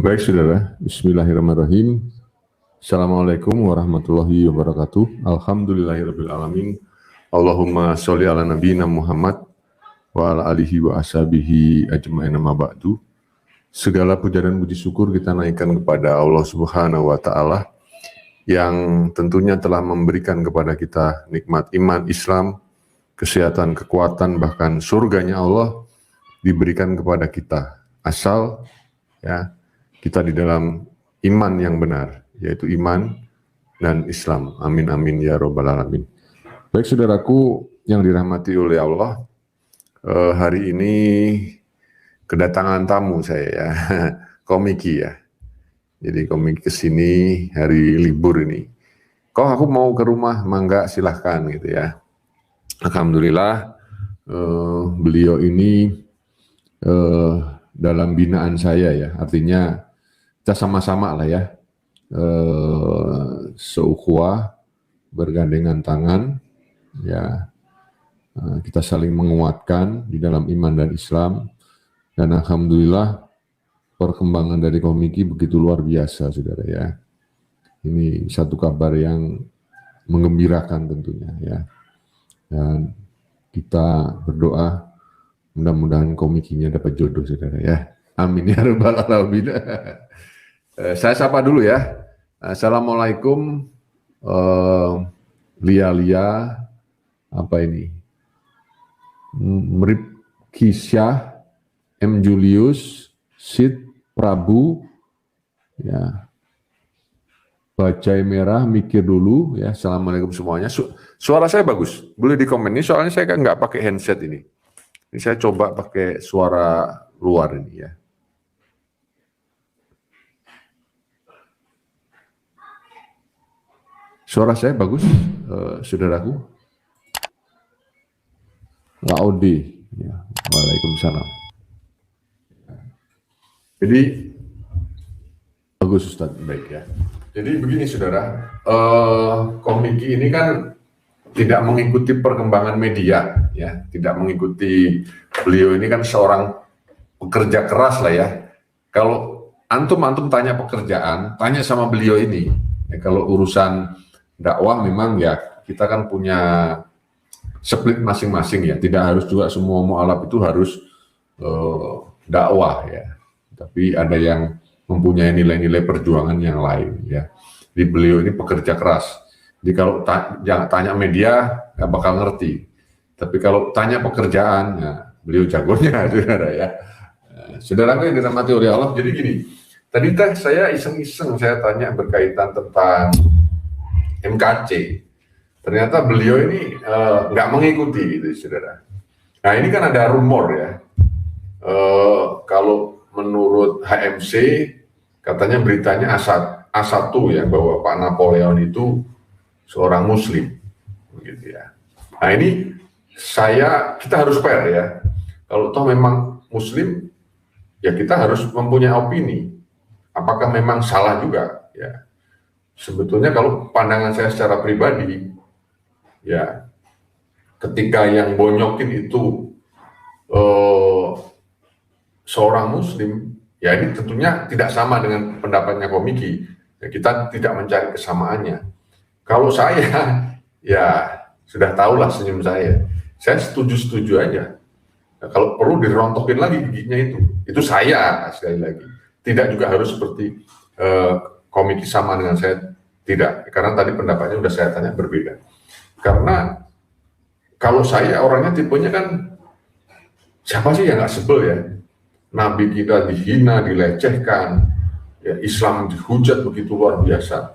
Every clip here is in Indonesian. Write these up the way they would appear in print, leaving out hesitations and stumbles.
Baik saudara, bismillahirrahmanirrahim. Assalamualaikum warahmatullahi wabarakatuh. Alhamdulillahirrabbilalamin. Allahumma sholli ala nabiyina Muhammad wa ala alihi wa ashabihi ajma'in amma ba'du. Segala puja dan puji syukur kita naikkan kepada Allah Subhanahu wa taala yang tentunya telah memberikan kepada kita nikmat iman Islam, kesehatan, kekuatan, bahkan surganya Allah diberikan kepada kita. Asal ya kita di dalam iman yang benar, yaitu iman dan Islam. Amin amin ya robbal alamin. Baik saudaraku yang dirahmati oleh Allah, hari ini kedatangan tamu saya ya, komiki ya. Jadi komiki kesini hari libur ini. Kok aku mau ke rumah, mangga silahkan gitu ya. Alhamdulillah beliau ini dalam binaan saya ya, artinya kita sama-sama lah ya, seukhuwah, bergandengan tangan, ya kita saling menguatkan di dalam iman dan Islam, dan alhamdulillah perkembangan dari komiki begitu luar biasa, saudara ya. Ini satu kabar yang menggembirakan tentunya ya, dan kita berdoa mudah-mudahan komikinya dapat jodoh, saudara ya. Amin ya rabbal alamin. Saya sapa dulu ya. Assalamualaikum Lia apa ini? Mrip Kisyah, M Julius, Sid Prabu ya. Bajai merah, mikir dulu ya. Assalamualaikum semuanya. Suara saya bagus. Boleh di komen. Ini soalnya saya kan nggak pakai handset ini. Ini saya coba pakai suara luar ini ya. Suara saya bagus, saudaraku? Laudi, ya. Waalaikumsalam. Jadi, bagus Ustaz, baik ya. Jadi begini saudara, komiki ini kan tidak mengikuti perkembangan media, ya, tidak mengikuti. Beliau ini kan seorang pekerja keras lah ya. Kalau antum tanya pekerjaan, tanya sama beliau ini. Ya, kalau urusan dakwah memang ya kita kan punya split masing-masing ya, tidak harus juga semua mu'alaf itu harus dakwah ya, tapi ada yang mempunyai nilai-nilai perjuangan yang lain ya. Jadi beliau ini pekerja keras, jadi kalau tanya media nggak bakal ngerti, tapi kalau tanya pekerjaan ya, beliau jagonya saudara ya. Saudara yang dirahmati oleh Allah, jadi gini, tadi saya iseng-iseng saya tanya berkaitan tentang MKC, ternyata beliau ini nggak mengikuti gitu, saudara. Nah ini kan ada rumor ya, kalau menurut HMC katanya beritanya A1 ya, bahwa Pak Napoleon itu seorang Muslim, begitu ya. Nah ini kita harus fair ya. Kalau toh memang Muslim, ya kita harus mempunyai opini. Apakah memang salah juga ya? Sebetulnya kalau pandangan saya secara pribadi, ya ketika yang bonyokin itu seorang Muslim, ya ini tentunya tidak sama dengan pendapatnya komiki. Ya, kita tidak mencari kesamaannya. Kalau saya, ya sudah tahulah senyum saya setuju-setuju aja. Nah, kalau perlu dirontokin lagi giginya itu saya sekali lagi. Tidak juga harus seperti komiki sama dengan saya, tidak, karena tadi pendapatnya udah saya tanya berbeda. Karena kalau saya orangnya tipenya kan, siapa sih yang nggak sebel ya, Nabi kita dihina, dilecehkan, ya Islam dihujat begitu luar biasa.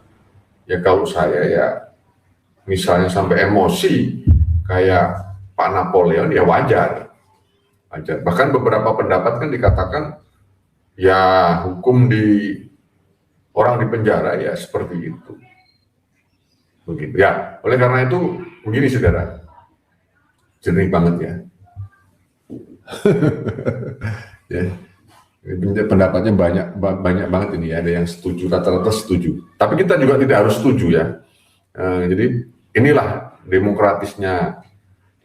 Ya kalau saya ya misalnya sampai emosi kayak Pak Napoleon, ya wajar. Bahkan beberapa pendapat kan dikatakan ya hukum orang di penjara ya seperti itu. Begitu ya. Oleh karena itu begini saudara, jernih banget ya. Ya, pendapatnya banyak banget ini ya. Ada yang setuju, rata-rata setuju. Tapi kita juga tidak harus setuju ya. Jadi inilah demokratisnya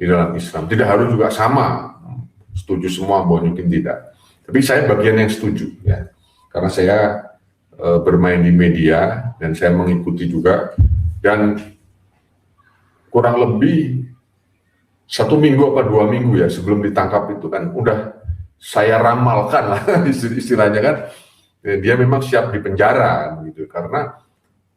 di dalam Islam. Tidak harus juga sama setuju semua, bonyokin tidak. Tapi saya bagian yang setuju ya. karena saya bermain di media dan saya mengikuti juga, dan kurang lebih 1 minggu apa 2 minggu ya sebelum ditangkap itu kan udah saya ramalkan lah istilahnya kan, dia memang siap dipenjara gitu karena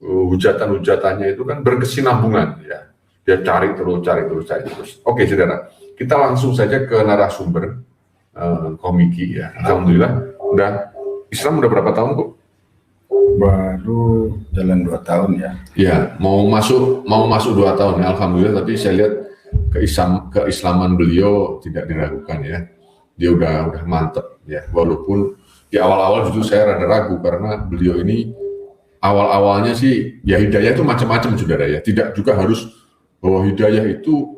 hujatan-hujatannya itu kan berkesinambungan ya, dia cari terus. Oke saudara, kita langsung saja ke narasumber Komiki ya. Alhamdulillah Islam udah berapa tahun kok? Baru jalan 2 tahun ya. Ya, mau masuk 2 tahun ya, alhamdulillah. Tapi saya lihat keislaman beliau tidak diragukan ya. Dia udah mantep ya. Walaupun di awal-awal justru saya rada ragu karena beliau ini awal-awalnya sih ya hidayah itu macam-macam saudara ya. Tidak juga harus bahwa hidayah itu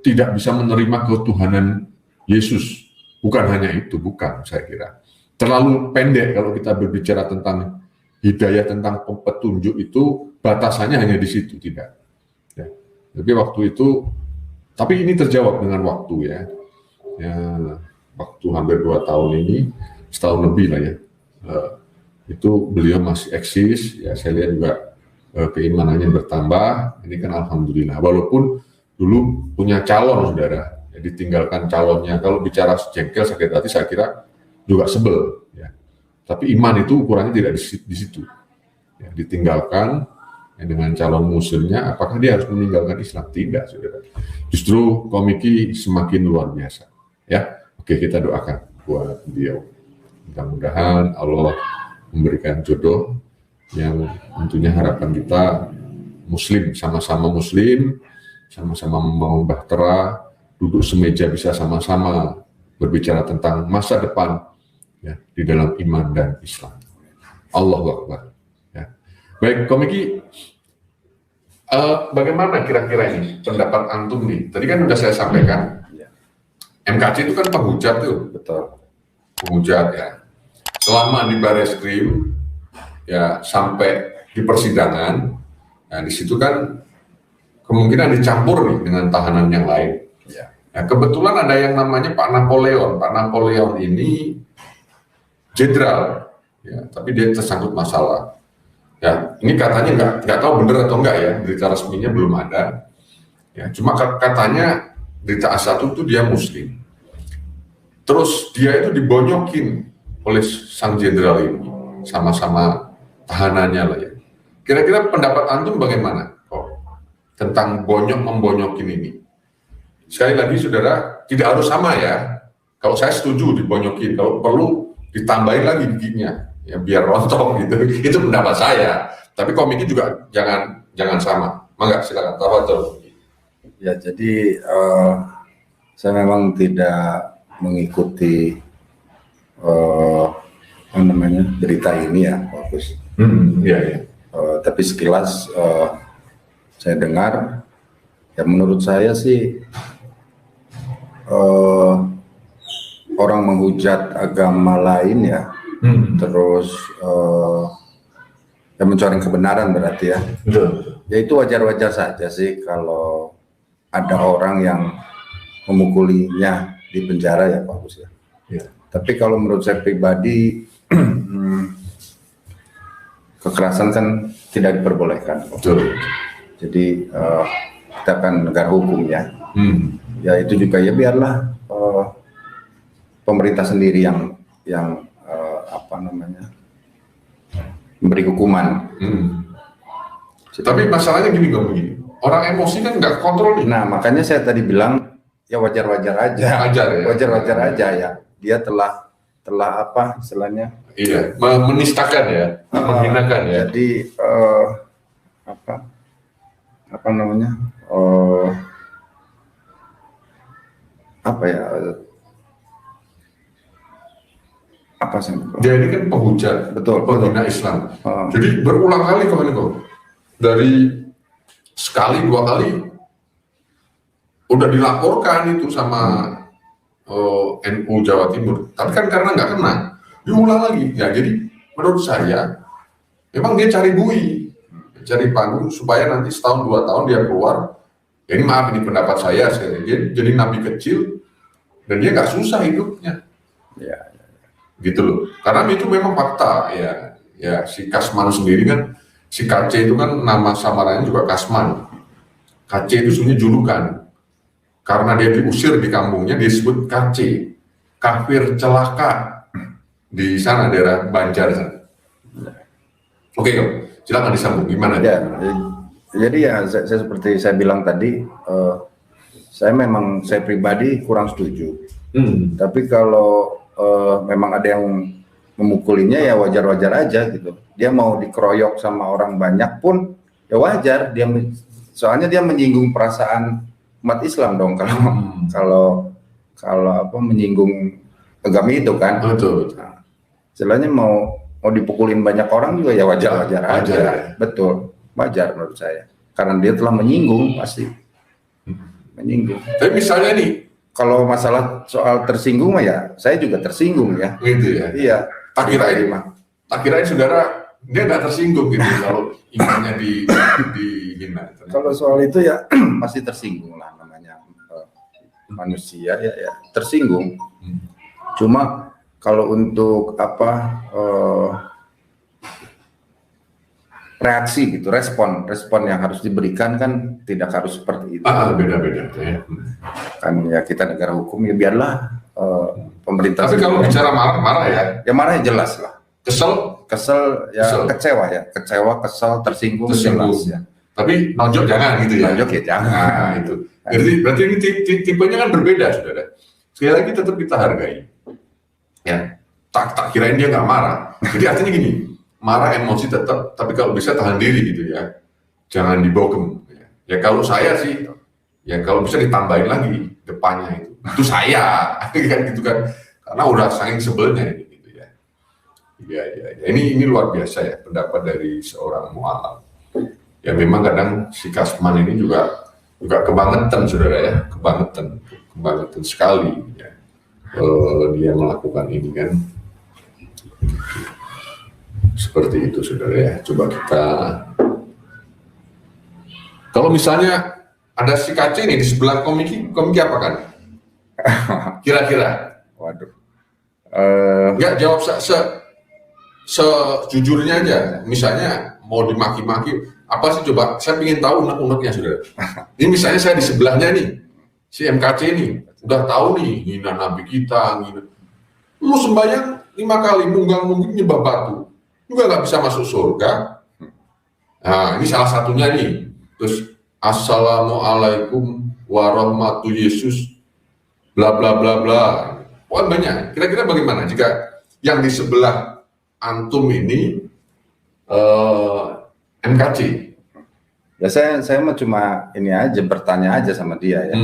tidak bisa menerima ketuhanan Yesus. Bukan hanya itu, bukan saya kira. Terlalu pendek kalau kita berbicara tentang hidayah, tentang petunjuk itu batasannya hanya di situ, tidak. Ya. Tapi ini terjawab dengan waktu ya. Waktu hampir 2 tahun ini, setahun lebih lah ya. Itu beliau masih eksis, ya saya lihat juga keimanannya bertambah. Ini kan alhamdulillah. Walaupun dulu punya calon saudara, ya, ditinggalkan calonnya. Kalau bicara jengkel sakit hati, saya kira juga sebel. Ya. Tapi iman itu ukurannya tidak di situ. Ya, ditinggalkan ya, dengan calon muslimnya, apakah dia harus meninggalkan Islam? Tidak, saudara. Justru Komiki semakin luar biasa. Ya, oke kita doakan buat beliau. Mudah-mudahan Allah memberikan jodoh yang tentunya harapan kita muslim, sama-sama membangun bahtera, duduk semeja bisa sama-sama berbicara tentang masa depan ya, di dalam iman dan Islam. Allahu Akbar. Ya. Baik, Komiki, bagaimana kira-kira ini pendapat antum nih? Tadi kan sudah saya sampaikan, MKC itu kan penghujat tuh, betul. Penghujat ya. Selama di Bareskrim ya sampai di persidangan, nah di situ kan kemungkinan dicampur nih dengan tahanan yang lain. Ya. Nah, kebetulan ada yang namanya Pak Napoleon. Pak Napoleon ini jenderal, ya, tapi dia tersangkut masalah. Ya, ini katanya nggak tahu benar atau enggak ya, berita resminya belum ada. Ya, cuma katanya berita A1 itu dia Muslim. Terus dia itu dibonyokin oleh sang jenderal ini, sama-sama tahanannya lah ya. Kira-kira pendapat antum bagaimana tentang membonyokin ini? Sekali lagi saudara, tidak harus sama ya. Kalau saya setuju dibonyokin, kalau perlu ditambahin lagi giginya, ya biar rontok gitu. Itu pendapat saya. Tapi Komiki juga jangan sama. Mangga silakan. Ya jadi saya memang tidak mengikuti berita ini ya, Pak Gus. Iya. Tapi sekilas saya dengar, ya menurut saya sih orang menghujat agama lain ya, terus ya mencoreng kebenaran berarti ya. Ya itu wajar-wajar saja sih kalau ada orang yang memukulinya di penjara ya Pak Gus ya. Tapi kalau menurut saya pribadi kekerasan kan tidak diperbolehkan. Jadi kita kan negara hukum ya. Ya itu juga ya biarlah pemerintah sendiri yang memberi hukuman. Tapi masalahnya gini, orang emosi kan nggak kontrol nih. Nah makanya saya tadi bilang ya wajar-wajar aja. Wajar-wajar aja ya. Dia telah apa istilahnya? Iya, menistakan ya, menghinakan ya. Jadi Dia ini kan penghujat, betul, penghina Islam. Jadi berulang kali dari sekali 2 kali udah dilaporkan itu sama NU Jawa Timur. Tapi kan karena nggak kena, diulang lagi. Ya jadi menurut saya memang dia cari cari panggung supaya nanti setahun 2 tahun dia keluar. Ya ini maaf, ini pendapat saya dia jadi nabi kecil dan dia nggak susah hidupnya. gitu loh. Karena itu memang fakta ya. Ya si Kasman sendiri kan, si KC itu kan nama samarannya juga Kasman. KC itu sebenarnya julukan. Karena dia diusir di kampungnya disebut KC, kafir celaka, di sana daerah Banjar sana. Oke, silakan disambung gimana? Ya, jadi ya saya seperti saya bilang tadi, saya pribadi kurang setuju. Tapi kalau memang ada yang memukulinya ya wajar-wajar aja gitu. Dia mau dikeroyok sama orang banyak pun ya wajar. Soalnya dia menyinggung perasaan umat Islam dong kalau apa menyinggung agama itu kan. Betul. Nah, istilahnya mau dipukulin banyak orang juga ya wajar-wajar aja. Betul, wajar menurut saya. Karena dia telah menyinggung pasti. Menyinggung. Tapi misalnya nih, kalau masalah soal tersinggung ya saya juga tersinggung ya. Gitu ya. Iya. Tak kirain saudara dia nggak tersinggung gitu kalau imannya dihina. Kalau soal itu ya pasti tersinggung lah, namanya manusia ya tersinggung. Cuma kalau untuk reaksi gitu, respon yang harus diberikan kan tidak harus seperti itu. Beda-beda ya. Kan ya kita negara hukum ya biarlah pemerintah. Tapi kalau bicara marah-marah ya marahnya jelas lah. Kesel ya, kecewa, kesel, tersinggung. Jelas ya. Tapi nonjok jangan gitu ya. Nonjok ya jangan. Itu. Berarti ini tipenya kan berbeda, saudara. Sekali lagi tetap kita hargai. Ya, tak kirain dia nggak marah. Jadi artinya gini, marah emosi tetap, tapi kalau bisa tahan diri gitu ya. Jangan dibogem. Ya kalau saya sih, ya kalau bisa ditambahin lagi depannya itu saya, kan gitu kan. Karena udah saking sebelnya gitu ya. Ya. Ini luar biasa ya pendapat dari seorang mualaf. Ya memang kadang si Kasman ini juga kebangetan, saudara ya, kebangetan sekali ya. Dia melakukan ini kan seperti itu, saudara ya. Coba kita, kalau misalnya ada si KC ini di sebelah komiki apa kan? Kira-kira? Waduh. Nggak jawab sejujurnya aja. Misalnya mau dimaki-maki apa sih, coba saya ingin tahu unek-uneknya, saudara. Ini misalnya saya di sebelahnya nih, si MKC ini udah tahu nih hina Nabi kita, lu sembahyang 5 kali munggang-mungging nyembah batu juga nggak bisa masuk surga. Nah ini salah satunya nih. Terus assalamualaikum warahmatullahi Yesus bla bla bla bla. Wah banyak. Kira-kira bagaimana jika yang di sebelah antum ini MKC? Ya saya mah cuma ini aja, bertanya aja sama dia ya.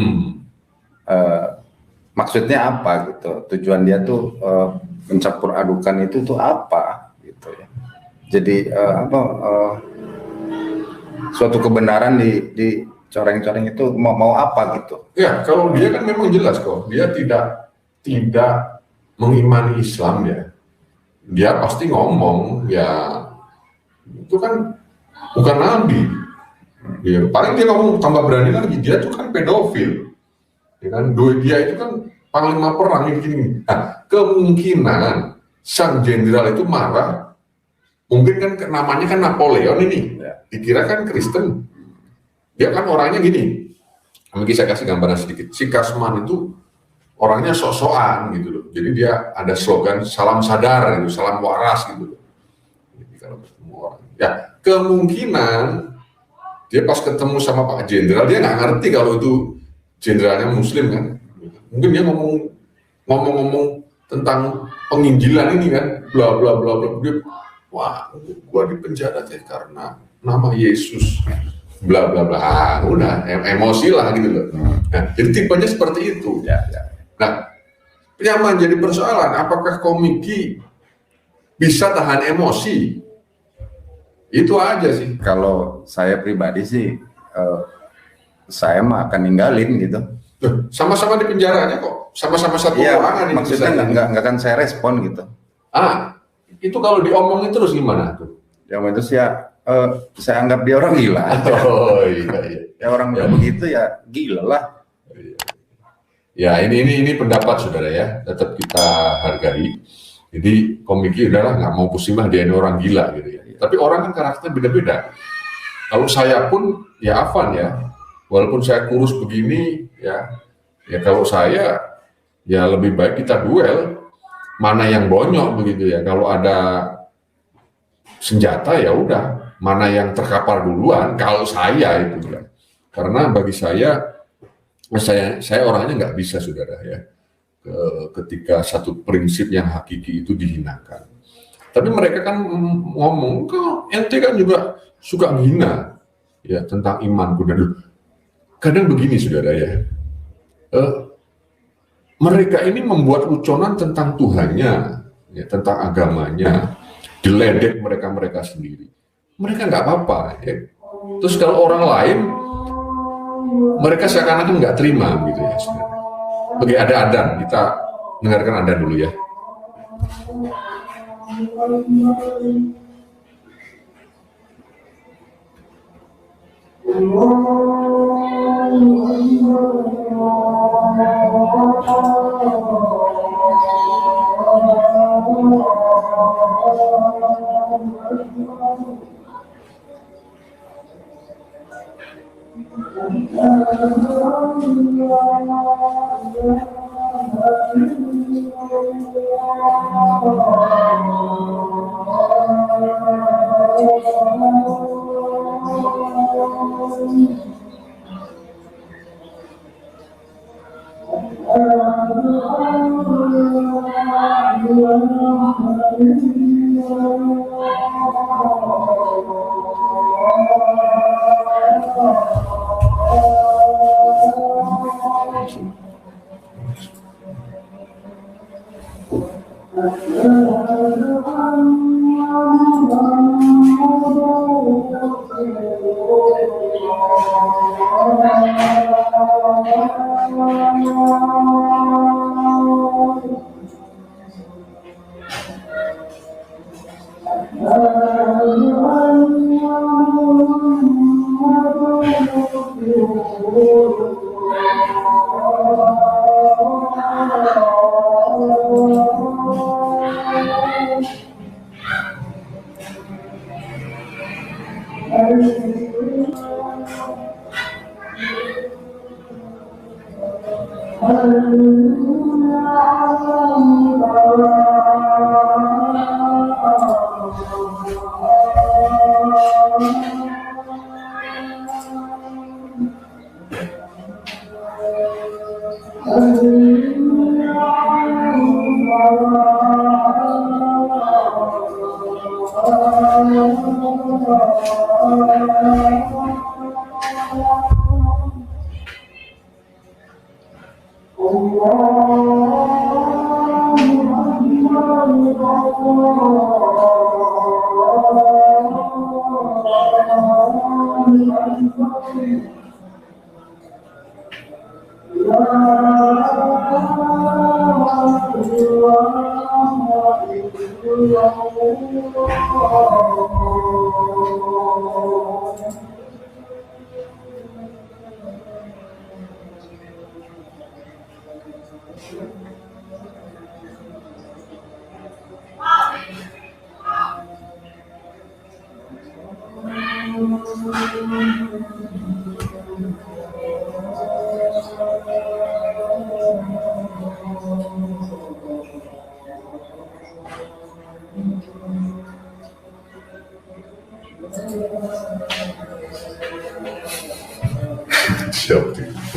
Maksudnya apa gitu? Tujuan dia tuh mencampur adukan itu tuh apa gitu ya. Jadi suatu kebenaran di coreng-coreng itu mau apa gitu? Ya kalau dia kan memang jelas kok, dia tidak mengimani Islam ya. Dia pasti ngomong ya itu kan bukan nabi. Ya, paling dia ngomong tambah berani lagi, dia tuh kan pedofil. Ya kan, dia itu kan panglima perang ini. Nah, kemungkinan sang jenderal itu marah. Mungkin kan namanya kan Napoleon ini. Dikira kan Kristen. Dia kan orangnya gini. Mungkin saya kasih gambaran sedikit. Si Kasman itu orangnya sok-sokan gitu loh. Jadi dia ada slogan salam sadar gitu, salam waras gitu loh. Jadi kalau ketemu orang, ya kemungkinan dia pas ketemu sama Pak Jenderal dia nggak ngerti kalau itu jenderalnya Muslim kan. Mungkin dia ngomong tentang penginjilan ini kan, bla bla bla bla. Dia, wah, gua di penjara teh karena nama Yesus, bla bla bla. Udah emosi lah gitu loh. Nah, jadi tipenya seperti itu. Nah, yang menjadi persoalan, apakah komiki bisa tahan emosi? Itu aja sih. Kalau saya pribadi sih, saya mah akan ninggalin gitu. Sama-sama di penjaranya kok, sama-sama satu ruangan. Maksudnya nggak akan saya respon gitu. Itu kalau diomongin terus gimana tuh? Yang itu sih ya, saya anggap dia orang gila. Oh iya. Ya orang begitu ya gila lah. Ya ini pendapat saudara ya, tetap kita hargai. Jadi komiki udahlah nggak mau pusing lah, dia ini orang gila gitu ya. Tapi orang kan karakter beda-beda. Kalau saya pun ya Afan ya, walaupun saya kurus begini ya kalau saya ya lebih baik kita duel, mana yang bonyok begitu ya. Kalau ada senjata ya udah, mana yang terkapar duluan. Kalau saya itu ya, karena bagi saya orangnya nggak bisa saudara ya, ketika satu prinsip yang hakiki itu dihinakan. Tapi mereka kan ngomong, kok ente kan juga suka menghina ya tentang imanku dan kadang begini saudara ya, mereka ini membuat uconan tentang Tuhannya, ya, tentang agamanya, diledek mereka sendiri. Mereka nggak apa-apa. Ya. Terus kalau orang lain, mereka seakan-akan nggak terima gitu ya. Bagi ada adan, kita dengarkan adan dulu ya.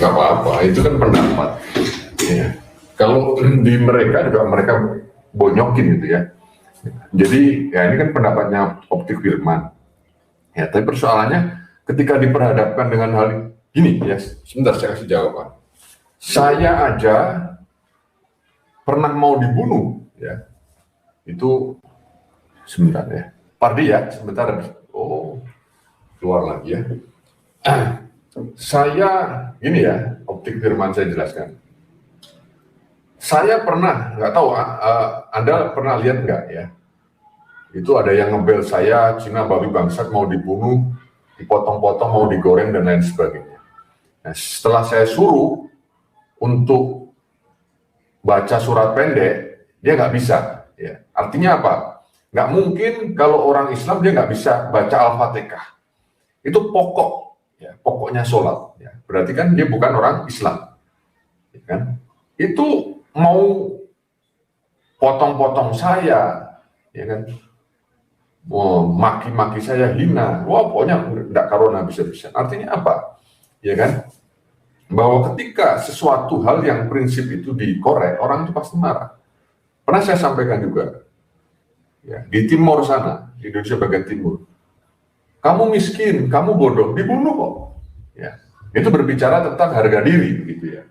Nggak apa-apa, itu kan pendapat. Ya. Kalau di mereka juga mereka bonyokin gitu ya. Jadi ya ini kan pendapatnya Optik Firman. Ya, tapi persoalannya ketika diperhadapkan dengan hal ini ya, sebentar saya kasih jawaban. Saya aja pernah mau dibunuh ya. Itu sebentar ya. Pardi ya, sebentar. Oh, keluar lagi ya. Saya gini ya, Optik Firman saya jelaskan. Saya pernah, nggak tahu, Anda pernah lihat nggak ya? Itu ada yang ngebel saya, Cina babi bangsat mau dibunuh, dipotong-potong, mau digoreng dan lain sebagainya. Nah, setelah saya suruh untuk baca surat pendek, dia nggak bisa. Ya. Artinya apa? Nggak mungkin kalau orang Islam dia nggak bisa baca Al-Fatihah. Itu pokok, ya, pokoknya sholat. Ya. Berarti kan dia bukan orang Islam. Ya kan? Itu mau potong-potong saya, ya kan? Mau maki-maki saya, hina. Wah, pokoknya nggak karona bisa-bisa. Artinya apa? Ya kan? Bahwa ketika sesuatu hal yang prinsip itu dikorek, orang itu pasti marah. Pernah saya sampaikan juga, ya, di timur sana, di Indonesia bagian timur, kamu miskin, kamu bodoh, dibunuh kok. Ya, itu berbicara tentang harga diri, gitu ya.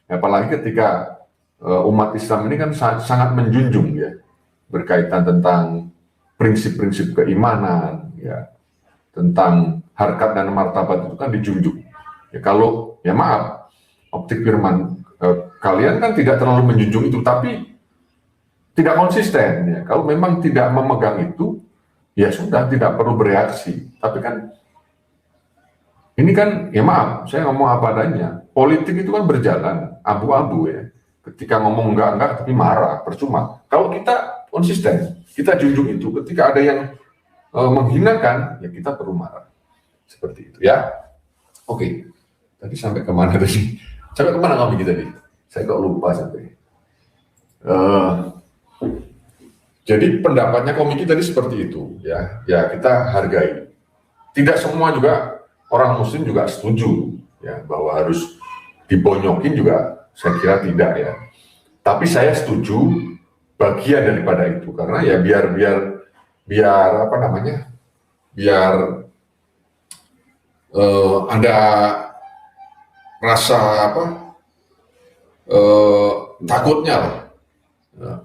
Apalagi ketika umat Islam ini kan sangat menjunjung, ya, berkaitan tentang prinsip-prinsip keimanan, ya, tentang harkat dan martabat itu kan dijunjung. Ya, kalau, ya maaf, optik firman kalian kan tidak terlalu menjunjung itu, tapi tidak konsisten, ya. Kalau memang tidak memegang itu, ya sudah, tidak perlu bereaksi. Tapi kan ini kan, ya maaf, saya ngomong apa adanya. Politik itu kan berjalan abu-abu, ya. Ketika ngomong enggak tapi marah, percuma. Kalau kita konsisten, kita junjung itu. Ketika ada yang menghinakan, ya kita perlu marah. Seperti itu, ya. Oke, tadi sampai kemana tadi? Sampai kemana kami tadi? Saya kok lupa sampai. Jadi pendapatnya komiki tadi seperti itu, ya. Ya kita hargai. Tidak semua juga orang Muslim juga setuju, ya, bahwa harus dibonyokin juga. Saya kira tidak, ya. Tapi saya setuju bagian daripada itu, karena ya biar apa namanya, biar ada rasa apa, takutnya lah,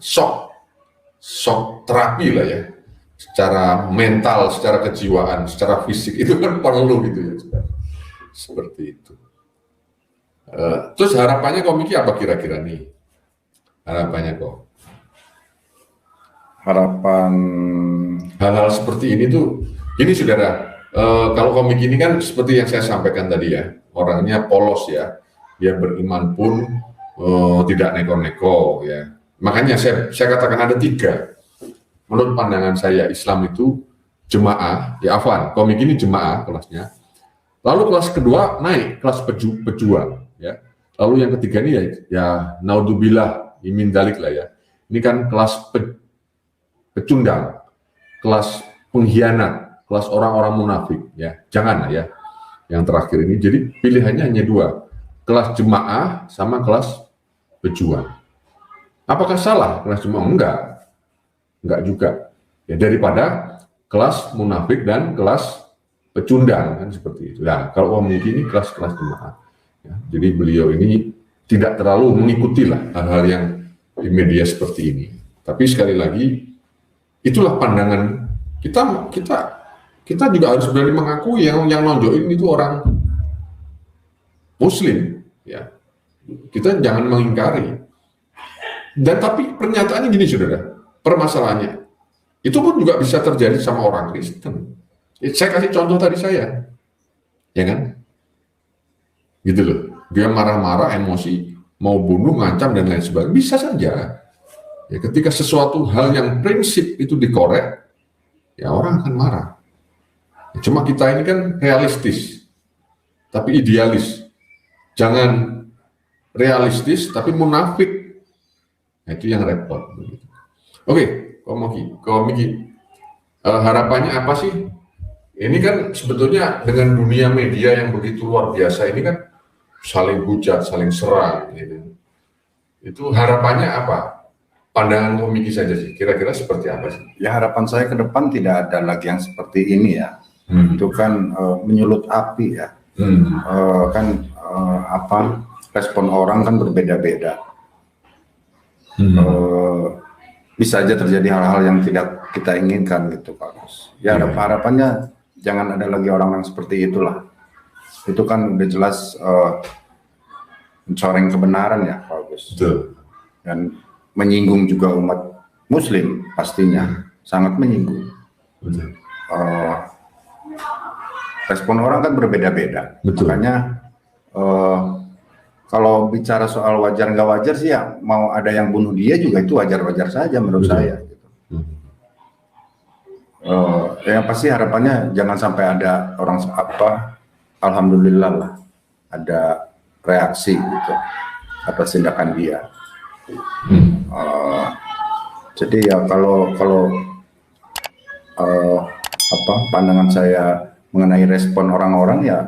shock terapi lah, ya, secara mental, secara kejiwaan, secara fisik itu kan perlu, gitu ya, seperti itu. Terus harapannya komiki apa kira-kira nih? Harapannya kok? Harapan Hal-hal seperti ini tuh, ini saudara, kalau komik ini kan seperti yang saya sampaikan tadi, ya, orangnya polos, ya, dia beriman pun tidak neko-neko, ya. Makanya saya katakan ada 3. Menurut pandangan saya Islam itu jemaah, ya afwan, komik ini jemaah kelasnya. Lalu kelas kedua naik, kelas pejuang, ya. Lalu yang ketiga ini ya naudzubillah min dzalik lah, ya. Ini kan kelas pecundang, kelas pengkhianat, kelas orang-orang munafik, ya. Jangan lah, ya. Yang terakhir ini, jadi pilihannya hanya 2, kelas jemaah sama kelas pejuang. Apakah salah kelas jemaah? Enggak juga. Ya, daripada kelas munafik dan kelas pecundang, kan seperti itu. Nah, kalau komiki ini kelas-kelas jemaah. Ya, jadi beliau ini tidak terlalu mengikuti lah hal-hal yang di media seperti ini. Tapi sekali lagi, itulah pandangan kita. Kita juga harus berani mengakui yang nonjokin itu orang Muslim, ya. Kita jangan mengingkari. Dan tapi pernyataannya gini, saudara, permasalahannya itu pun juga bisa terjadi sama orang Kristen. Saya kasih contoh tadi saya, ya kan, gitu loh. Dia marah-marah, emosi, mau bunuh, ngancam dan lain sebagainya, bisa saja. Ya, ketika sesuatu hal yang prinsip itu dikorek, ya orang akan marah. Ya, cuma kita ini kan realistis, tapi idealis. Jangan realistis tapi munafik. Nah, itu yang repot. Oke, komiki. Harapannya apa sih? Ini kan sebetulnya dengan dunia media yang begitu luar biasa ini kan saling hujat, saling serang, gitu. Itu harapannya apa? Pandangan komiki saja sih. Kira-kira seperti apa sih? ya harapan saya ke depan tidak ada lagi yang seperti ini, ya. Itu kan menyulut api, ya. Apa respon orang kan berbeda-beda. Bisa aja terjadi hal-hal yang tidak kita inginkan, gitu, Pak Gus. Ya, harapannya jangan ada lagi orang yang seperti itulah. Itu kan udah jelas mencoreng kebenaran, ya, Pak Gus. Betul. Dan menyinggung juga umat Muslim, pastinya sangat menyinggung. Betul. Respon orang kan berbeda-beda. Makanya kalau bicara soal wajar nggak wajar sih, ya mau ada yang bunuh dia juga itu wajar-wajar saja menurut saya. Gitu. Yang pasti harapannya jangan sampai ada orang alhamdulillah lah, ada reaksi gitu atas tindakan dia. Jadi ya kalau pandangan saya mengenai respon orang-orang ya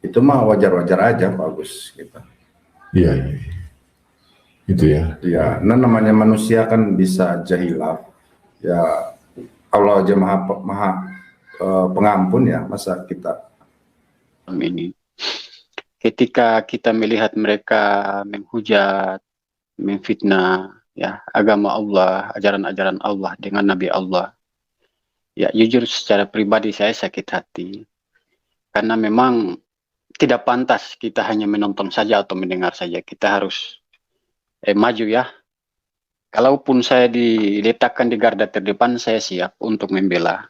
itu mah wajar-wajar aja, Pak Agus gitu. Iya. Itu ya. Ya, nah namanya manusia kan bisa aja hilaf. Ya Allah aja maha pengampun ya, masa kita ini. Ketika kita melihat mereka menghujat, memfitnah ya agama Allah, ajaran-ajaran Allah dengan Nabi Allah, ya jujur secara pribadi saya sakit hati karena memang tidak pantas kita hanya menonton saja atau mendengar saja. Kita harus maju ya. Kalaupun saya diletakkan di garda terdepan, saya siap untuk membela.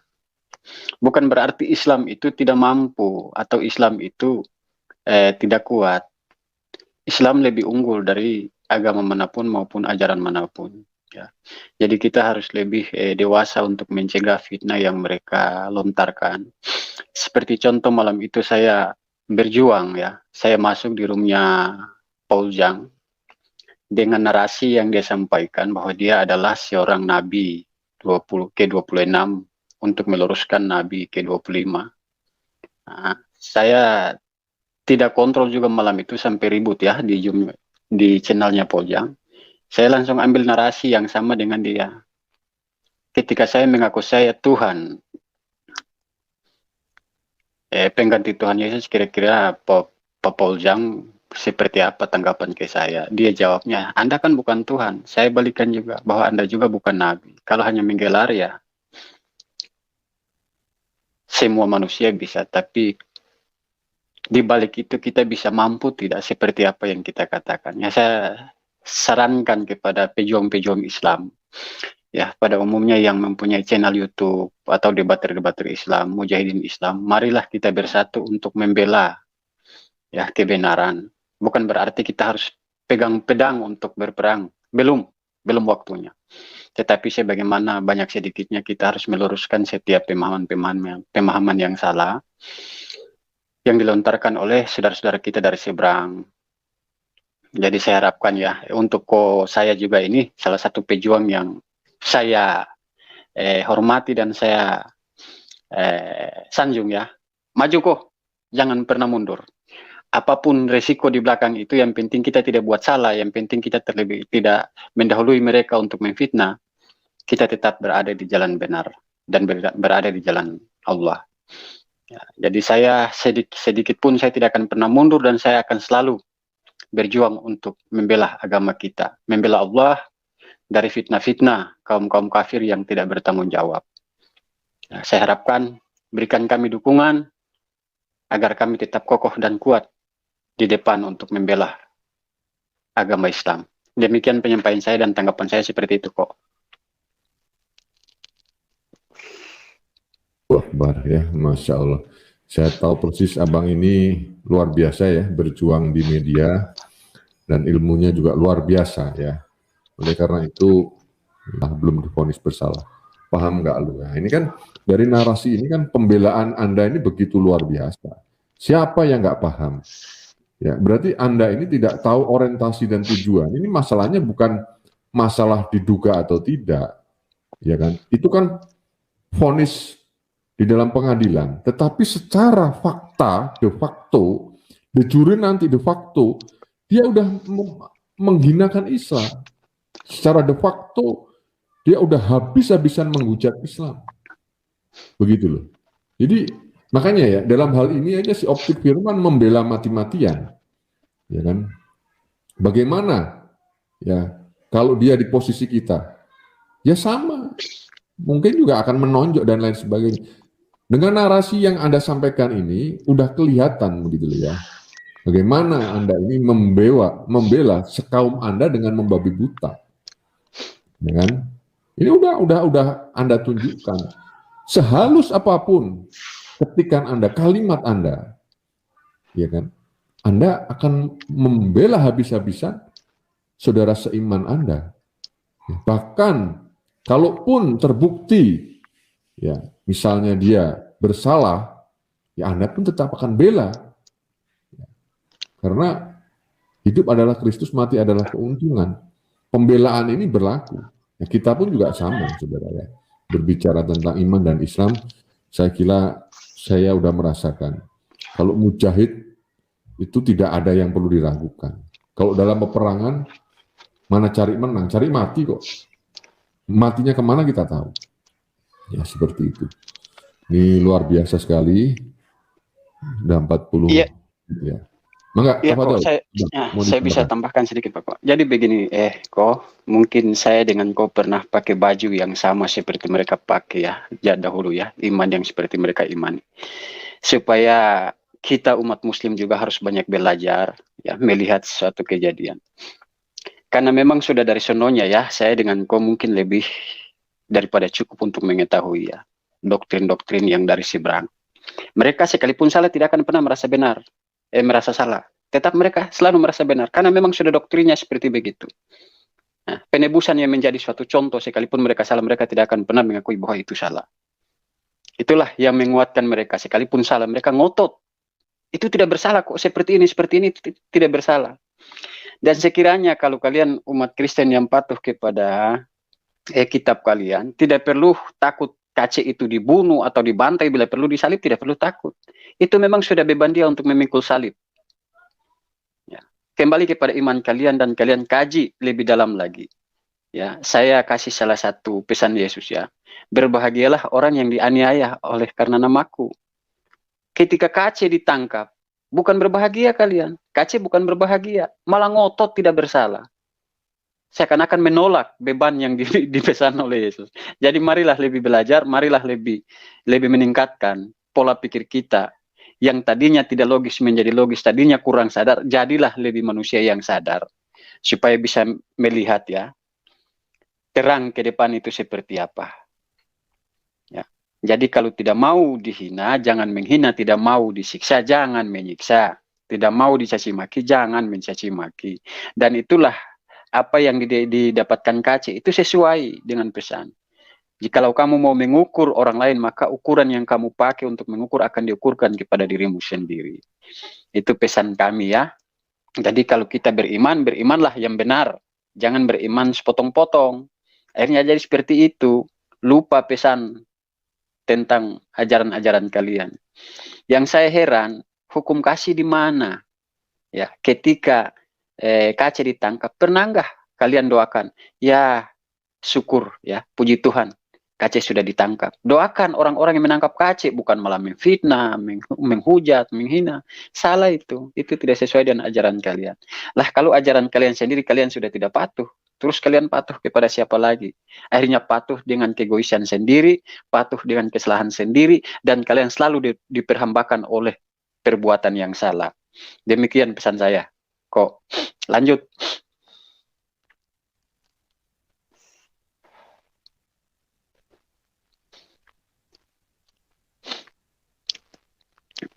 Bukan berarti Islam itu tidak mampu atau Islam itu tidak kuat. Islam lebih unggul dari agama manapun maupun ajaran manapun. Ya. Jadi kita harus lebih dewasa untuk mencegah fitnah yang mereka lontarkan. Seperti contoh malam itu saya berjuang ya. Saya masuk di roomnya Paul Zhang dengan narasi yang dia sampaikan bahwa dia adalah seorang nabi ke-26 untuk meluruskan nabi ke-25. Nah, saya tidak kontrol juga malam itu sampai ribut ya di channelnya Paul Zhang. Saya langsung ambil narasi yang sama dengan dia. Ketika saya mengaku saya Tuhan, pengganti Tuhan Yesus, kira-kira Paul Zhang seperti apa tanggapan ke saya? Dia jawabnya, Anda kan bukan Tuhan. Saya balikan juga bahwa Anda juga bukan Nabi. Kalau hanya menggelar ya, semua manusia bisa. Tapi di balik itu kita bisa mampu tidak seperti apa yang kita katakan. Ya saya sarankan kepada pejuang-pejuang Islam, ya pada umumnya yang mempunyai channel YouTube atau debater-debater Islam, mujahidin Islam, marilah kita bersatu untuk membela ya kebenaran. Bukan berarti kita harus pegang pedang untuk berperang, belum waktunya. Tetapi sebagaimana banyak sedikitnya kita harus meluruskan setiap pemahaman yang salah yang dilontarkan oleh saudara-saudara kita dari seberang. Jadi saya harapkan ya, untuk saya juga ini salah satu pejuang yang saya hormati dan saya sanjung ya. Maju kok, jangan pernah mundur. Apapun resiko di belakang itu, yang penting kita tidak buat salah, yang penting kita tidak mendahului mereka untuk memfitnah. Kita tetap berada di jalan benar dan berada di jalan Allah. Ya, jadi saya sedikit pun saya tidak akan pernah mundur dan saya akan selalu berjuang untuk membela agama kita, membela Allah dari fitnah-fitnah kaum-kaum kafir yang tidak bertanggung jawab. Nah, saya harapkan berikan kami dukungan agar kami tetap kokoh dan kuat di depan untuk membela agama Islam. Demikian penyampaian saya dan tanggapan saya seperti itu kok. Akbar ya, Masya Allah. Saya tahu persis abang ini luar biasa ya, berjuang di media dan ilmunya juga luar biasa ya. Oleh karena itu belum divonis bersalah. Paham nggak lu? Nah, ini kan dari narasi ini kan pembelaan Anda ini begitu luar biasa. Siapa yang nggak paham? Ya, berarti Anda ini tidak tahu orientasi dan tujuan. Ini masalahnya bukan masalah diduga atau tidak, ya kan? Itu kan vonis di dalam pengadilan, tetapi secara fakta, de facto, de jure nanti de facto, dia udah menghinakan Islam. Secara de facto, dia udah habis-habisan menghujat Islam. Begitu loh. Jadi, makanya ya, dalam hal ini aja si Optik Firman membela mati-matian. Ya kan? Bagaimana? Ya, kalau dia di posisi kita, ya sama. Mungkin juga akan menonjok dan lain sebagainya. Dengan narasi yang Anda sampaikan ini udah kelihatan begitu loh ya. Bagaimana Anda ini membela sekaum Anda dengan membabi buta. Ya kan? Ini udah Anda tunjukkan. Sehalus apapun ketikan Anda, kalimat Anda, ya kan? Anda akan membela habis-habisan saudara seiman Anda. Bahkan Kalaupun terbukti, ya misalnya dia bersalah, ya Anda pun tetap akan bela. Karena hidup adalah Kristus, mati adalah keuntungan. Pembelaan ini berlaku. Ya, kita pun juga sama, saudara ya. Berbicara tentang iman dan Islam, saya kira saya udah merasakan. Kalau mujahid itu tidak ada yang perlu diragukan. Kalau dalam peperangan, mana cari menang, cari mati kok. Matinya kemana kita tahu. Ya seperti itu. Ini luar biasa sekali. Udah 40. Iya. Ya. Mangga, Iya apa kok, tahu? saya bisa tambahkan sedikit Pak Kok. Jadi begini, mungkin saya dengan kau pernah pakai baju yang sama seperti mereka pakai ya dahulu ya, iman yang seperti mereka imani. Supaya kita umat muslim juga harus banyak belajar ya, melihat suatu kejadian. Karena memang sudah dari sononya ya, saya dengan kau mungkin lebih daripada cukup untuk mengetahui ya, doktrin-doktrin yang dari seberang. Mereka sekalipun salah tidak akan pernah merasa benar, merasa salah. Tetap mereka selalu merasa benar, karena memang sudah doktrinnya seperti begitu. Nah, penebusan yang menjadi suatu contoh, sekalipun mereka salah, mereka tidak akan pernah mengakui bahwa itu salah. Itulah yang menguatkan mereka, sekalipun salah, mereka ngotot. Itu tidak bersalah kok, seperti ini, tidak bersalah. Dan sekiranya kalau kalian umat Kristen yang patuh kepada kitab kalian, tidak perlu takut KC itu dibunuh atau dibantai, bila perlu disalib, tidak perlu takut. Itu memang sudah beban dia untuk memikul salib. Ya. Kembali kepada iman kalian dan kalian kaji lebih dalam lagi. Ya, saya kasih salah satu pesan Yesus ya. Berbahagialah orang yang dianiaya oleh karena namaku. Ketika KC ditangkap, bukan berbahagia kalian. KC bukan berbahagia, malah ngotot tidak bersalah. Seakan-akan menolak beban yang dipesan oleh Yesus. Jadi marilah lebih belajar, marilah lebih meningkatkan pola pikir kita. Yang tadinya tidak logis menjadi logis, tadinya kurang sadar, jadilah lebih manusia yang sadar. Supaya bisa melihat ya, terang ke depan itu seperti apa. Ya. Jadi kalau tidak mau dihina, jangan menghina, tidak mau disiksa, jangan menyiksa. Tidak mau dicaci maki, jangan mencaci maki. Dan itulah apa yang didapatkan KC, itu sesuai dengan pesan. Jikalau kamu mau mengukur orang lain, maka ukuran yang kamu pakai untuk mengukur akan diukurkan kepada dirimu sendiri. Itu pesan kami ya. Jadi kalau kita beriman, berimanlah yang benar. Jangan beriman sepotong-potong. Akhirnya jadi seperti itu. Lupa pesan tentang ajaran-ajaran kalian. Yang saya heran, hukum kasih di mana? Ya, ketika KC ditangkap, pernah enggak kalian doakan? Ya, syukur ya, puji Tuhan, KC sudah ditangkap. Doakan orang-orang yang menangkap KC, bukan malah memfitnah, menghujat, menghina. Salah itu tidak sesuai dengan ajaran kalian. Lah kalau ajaran kalian sendiri kalian sudah tidak patuh, terus kalian patuh kepada siapa lagi? Akhirnya patuh dengan keegoisan sendiri, patuh dengan kesalahan sendiri, dan kalian selalu diperhambakan oleh perbuatan yang salah. Demikian pesan saya. Kok lanjut.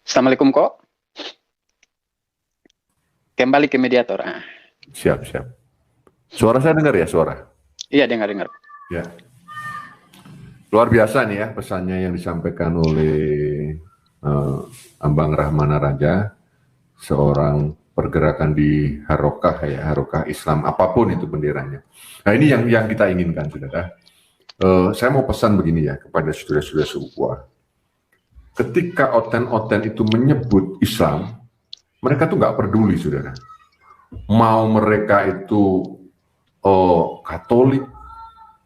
Assalamualaikum kok. Kembali ke mediator. Siap. Suara saya dengar ya, suara? Iya, dengar. Ya. Luar biasa nih ya pesannya yang disampaikan oleh Ambang Rahmana Raja, seorang pergerakan di Harokah ya, Harokah Islam, apapun itu benderanya. Nah ini yang kita inginkan, saudara. Saya mau pesan begini ya kepada saudara-saudara seukhuwah. Ketika oten-oten itu menyebut Islam, mereka tuh nggak peduli, saudara. Mau mereka itu Katolik,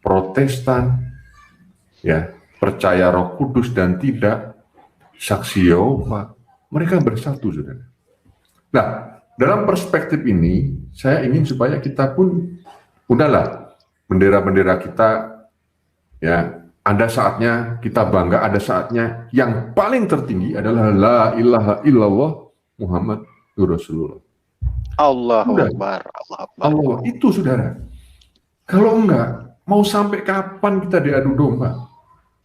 Protestan, ya percaya Roh Kudus dan tidak, saksi Yehova, mereka bersatu, saudara. Nah, dalam perspektif ini, saya ingin supaya kita pun, udahlah, bendera-bendera kita, ya, ada saatnya kita bangga, ada saatnya yang paling tertinggi adalah La ilaha illallah Muhammad Rasulullah. Allahu Akbar. Allah, itu saudara. Kalau enggak, mau sampai kapan kita diadu domba?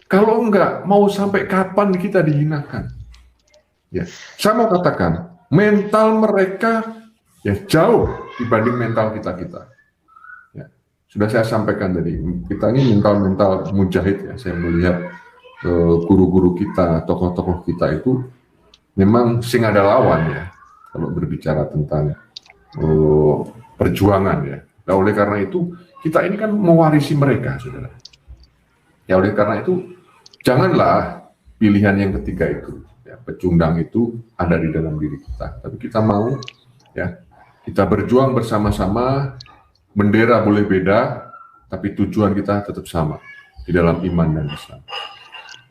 Kalau enggak, mau sampai kapan kita dihinakan? Ya, saya mau katakan, mental mereka ya jauh dibanding mental kita. Ya. sudah saya sampaikan tadi, kita ini mental mujahid ya. Saya melihat guru-guru kita, tokoh-tokoh kita itu memang sing ada lawan ya, kalau berbicara tentang perjuangan ya. Nah, oleh karena itu kita ini kan mewarisi mereka, saudara. Ya oleh karena itu janganlah pilihan yang ketiga itu, ya, pecundang itu ada di dalam diri kita. Tapi kita mau ya, kita berjuang bersama-sama. Bendera boleh beda, tapi tujuan kita tetap sama di dalam iman dan Islam.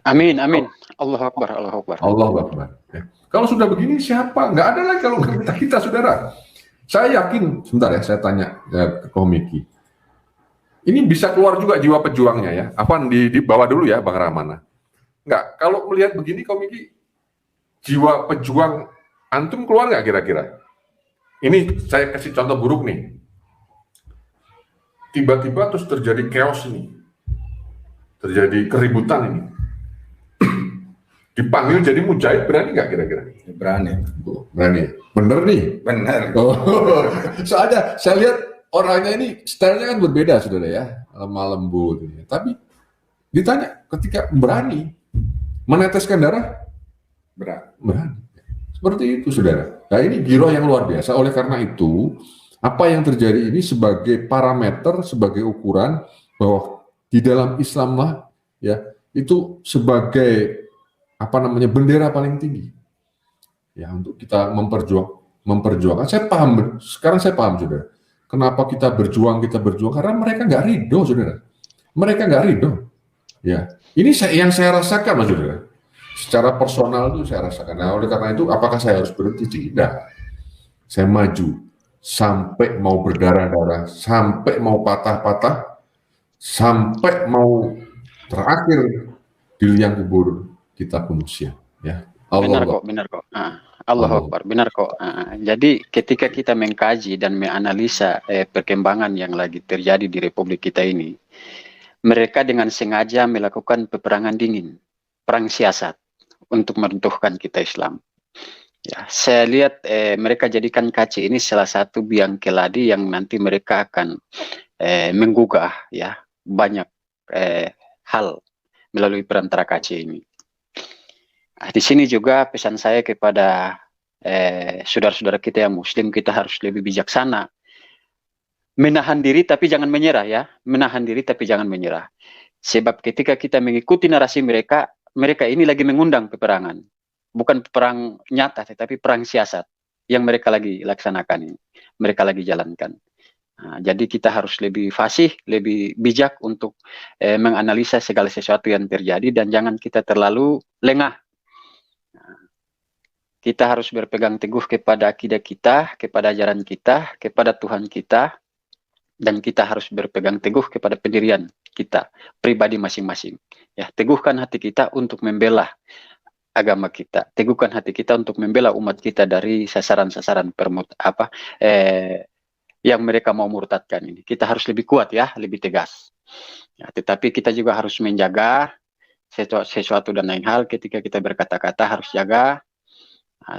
Amin, amin. Allahu Akbar, Allahu Akbar. Allahu Akbar. Ya. Kalau sudah begini siapa? Nggak ada lagi kalau kita, saudara. Saya yakin, sebentar ya, saya tanya ke Komiki. Ini bisa keluar juga jiwa pejuangnya ya. Apaan di bawah dulu ya, Bang Ramana. Enggak, kalau melihat begini Komiki, jiwa pejuang antum keluar nggak kira-kira? Ini saya kasih contoh buruk nih. Tiba-tiba terus terjadi chaos ini, terjadi keributan ini. Dipanggil jadi mujahid, berani nggak kira-kira? Berani. Berani. Bener nih. Benar. Oh, soalnya saya lihat orangnya ini stylenya kan berbeda, saudara ya, lemah lembut. Tapi ditanya ketika berani meneteskan darah, berani. Seperti itu, saudara. Nah ini giroh yang luar biasa. Oleh karena itu, apa yang terjadi ini sebagai parameter, sebagai ukuran bahwa di dalam Islam lah, ya itu sebagai bendera paling tinggi, ya untuk kita memperjuangkan. Saya paham, sekarang saya paham, saudara. Kenapa kita berjuang karena mereka nggak ridho, saudara. Mereka nggak ridho. Ya, ini yang saya rasakan, mas, saudara. Secara personal itu saya rasakan. Nah, oleh karena itu, apakah saya harus berhenti? Tidak. Saya maju. Sampai mau berdarah-darah, sampai mau patah-patah, sampai mau terakhir di liang kubur kita pun siap. Ya, Benar kok. Allahu Akbar, benar kok. Jadi ketika kita mengkaji dan menganalisa perkembangan yang lagi terjadi di Republik kita ini, mereka dengan sengaja melakukan peperangan dingin, perang siasat untuk meruntuhkan kita Islam. Ya, saya lihat mereka jadikan KC ini salah satu biang keladi yang nanti mereka akan menggugah ya banyak hal melalui perantara KC ini. Nah, di sini juga pesan saya kepada saudara-saudara kita yang Muslim, kita harus lebih bijaksana, menahan diri tapi jangan menyerah ya, menahan diri tapi jangan menyerah. Sebab ketika kita mengikuti narasi mereka, mereka ini lagi mengundang peperangan. Bukan perang nyata, tetapi perang siasat yang mereka lagi laksanakan ini, mereka lagi jalankan. Nah, jadi kita harus lebih fasih, lebih bijak untuk menganalisa segala sesuatu yang terjadi dan jangan kita terlalu lengah. Nah, kita harus berpegang teguh kepada akidah kita, kepada ajaran kita, kepada Tuhan kita, dan kita harus berpegang teguh kepada pendirian kita, pribadi masing-masing. Ya, teguhkan hati kita untuk membela agama kita, teguhkan hati kita untuk membela umat kita dari sasaran-sasaran yang mereka mau murtadkan ini. Kita harus lebih kuat ya, lebih tegas. Ya, tetapi kita juga harus menjaga sesuatu dan lain hal. Ketika kita berkata-kata harus jaga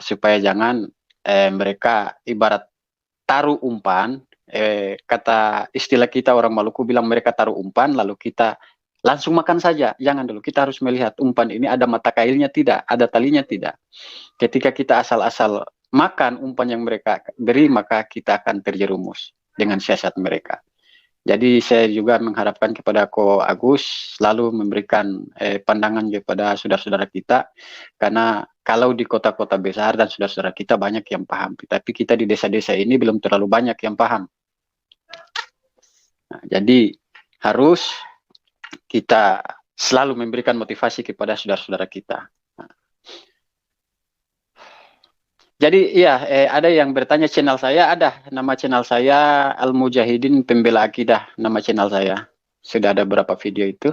supaya jangan mereka ibarat taruh umpan. Kata istilah kita orang Maluku bilang mereka taruh umpan lalu kita langsung makan saja. Jangan dulu, kita harus melihat umpan ini ada mata kailnya tidak, ada talinya tidak. Ketika kita asal-asal makan umpan yang mereka beri, maka kita akan terjerumus dengan siasat mereka. Jadi saya juga mengharapkan kepada Ko Agus selalu memberikan pandangan kepada saudara-saudara kita, karena kalau di kota-kota besar dan saudara-saudara kita banyak yang paham, tapi kita di desa-desa ini belum terlalu banyak yang paham. Nah, jadi harus kita selalu memberikan motivasi kepada saudara-saudara kita. Jadi ya, ada yang bertanya channel saya, ada nama channel saya Al-Mujahidin Pembela Akidah, nama channel saya. Sudah ada beberapa video itu,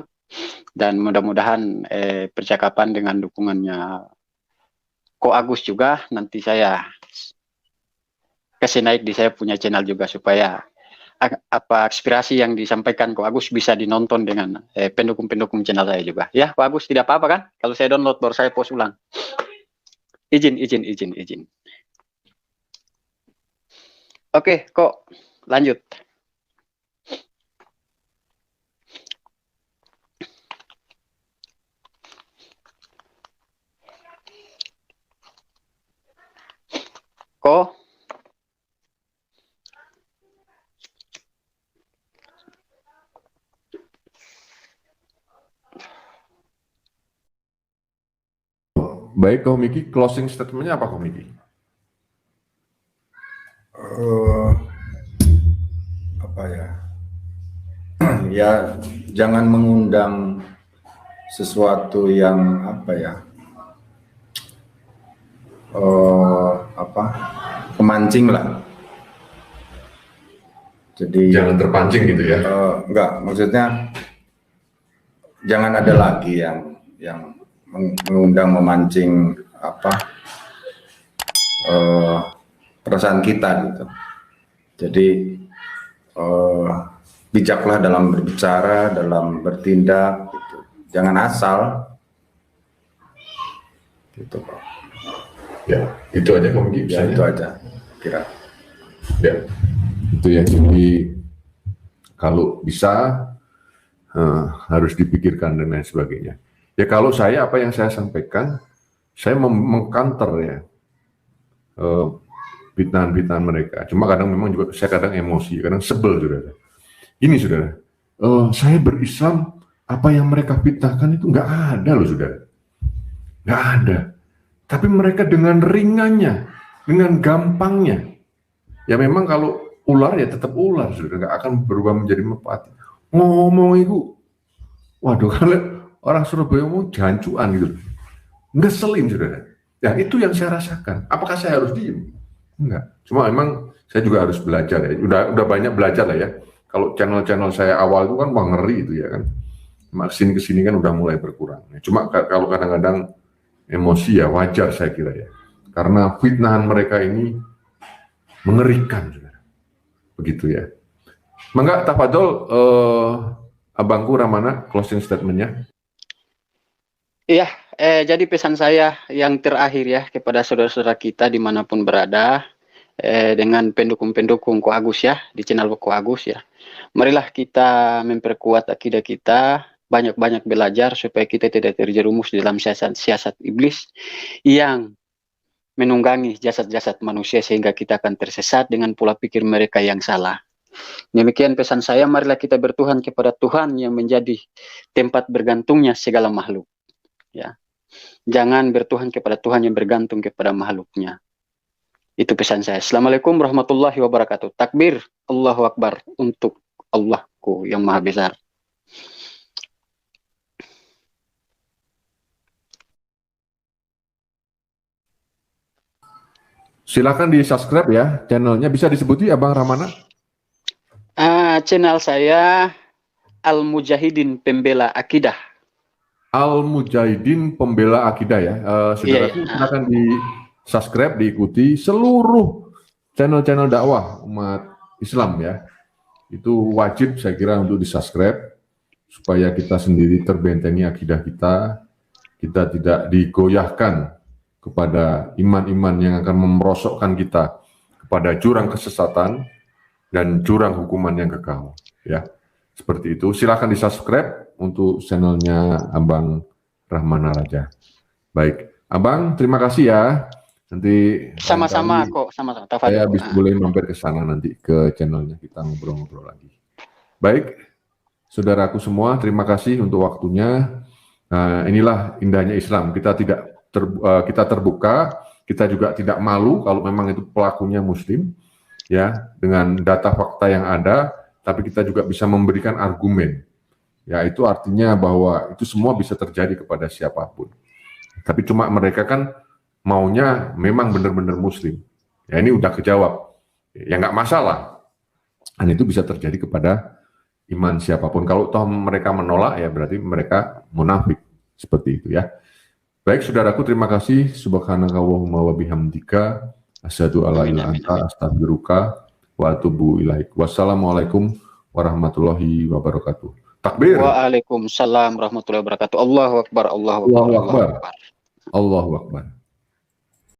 dan mudah-mudahan percakapan dengan dukungannya Ko Agus juga nanti saya kasih naik di saya punya channel juga supaya aspirasi yang disampaikan Ko Agus bisa dinonton dengan pendukung-pendukung channel saya juga. Ya, Ko Agus tidak apa-apa kan? Kalau saya download baru saya post ulang. Izin. Oke, kok lanjut. Ko. Baik, Ko Miki, closing statement-nya apa, Ko Miki? Apa ya? Ya, jangan mengundang sesuatu yang apa ya? Pemancing lah. Jadi Jangan terpancing gitu ya. enggak, maksudnya jangan ada lagi yang mengundang, memancing perasaan kita gitu. Jadi bijaklah dalam berbicara, dalam bertindak gitu. Jangan asal gitu, Pak. Ya, itu aja, Ko Miki. Ya, itu aja kira. Ya. Itu ya, jadi kalau bisa harus dipikirkan dan lain sebagainya. Ya kalau saya, apa yang saya sampaikan, saya mengcounter ya fitnahan-fitnahan mereka. Cuma kadang memang juga saya kadang emosi, kadang sebel, saudara. Ini saudara, saya berislam, apa yang mereka fitnahkan itu nggak ada loh saudara, nggak ada. Tapi mereka dengan ringannya, dengan gampangnya, ya memang kalau ular ya tetap ular, saudara, nggak akan berubah menjadi merpati. Ngomong itu, waduh, kalau orang Surabaya mau jancuan gitu, ngeselin, saudara. Ya itu yang saya rasakan. Apakah saya harus diem? Enggak. Cuma memang saya juga harus belajar ya. Udah banyak belajar lah ya. Kalau channel-channel saya awal itu kan wah ngeri itu ya kan. Kesini kan udah mulai berkurang. Cuma kalau kadang-kadang emosi ya wajar saya kira ya. Karena fitnahan mereka ini mengerikan, saudara. Begitu ya. Mangga tafadhol Abangku Ramana, closing statement-nya. Iya, jadi pesan saya yang terakhir ya kepada saudara-saudara kita dimanapun berada, dengan pendukung-pendukung Ko Agus ya, di channel Ko Agus ya. Marilah kita memperkuat akidah kita, banyak-banyak belajar supaya kita tidak terjerumus dalam siasat iblis yang menunggangi jasad-jasad manusia sehingga kita akan tersesat dengan pola pikir mereka yang salah. Demikian pesan saya, marilah kita bertuhan kepada Tuhan yang menjadi tempat bergantungnya segala makhluk. Ya, jangan bertuhan kepada Tuhan yang bergantung kepada makhluknya. Itu pesan saya. Assalamualaikum warahmatullahi wabarakatuh. Takbir, Allahu Akbar untuk Allahku yang Maha Besar. Silakan di subscribe ya channelnya. Bisa disebuti Abang Ramana? Channel saya Al Mujahidin Pembela Akidah. Al Mujahidin Pembela Akidah ya. Saudara, silakan di subscribe, diikuti seluruh channel-channel dakwah umat Islam ya. Itu wajib saya kira untuk di subscribe supaya kita sendiri terbentengi akidah kita tidak digoyahkan kepada iman-iman yang akan merosokkan kita kepada jurang kesesatan dan jurang hukuman yang kekal ya. Seperti itu. Silakan di subscribe untuk channelnya Abang Rahmana Raja. Baik, Abang, terima kasih ya. Nanti sama-sama kok, sama-sama. Saya boleh mampir ke sana nanti ke channelnya, kita ngobrol-ngobrol lagi. Baik, saudaraku semua, terima kasih untuk waktunya. Inilah indahnya Islam. Kita terbuka, kita juga tidak malu kalau memang itu pelakunya Muslim, ya, dengan data fakta yang ada. Tapi kita juga bisa memberikan argumen. Ya, itu artinya bahwa itu semua bisa terjadi kepada siapapun. Tapi cuma mereka kan maunya memang benar-benar Muslim. Ya, ini udah kejawab. Ya nggak masalah. Dan itu bisa terjadi kepada iman siapapun. Kalau toh mereka menolak, ya berarti mereka munafik. Seperti itu ya. Baik, saudaraku, terima kasih. Subhanakallahumma wa bihamdika asyhadu alla ilaha illa anta astaghfiruka wa atubu ilaik. Wassalamualaikum warahmatullahi wabarakatuh. Takbir. Waalaikumsalam warahmatullahi wabarakatuh. Allahu Akbar, Allahu Akbar. Allahu Akbar. Allahu Akbar.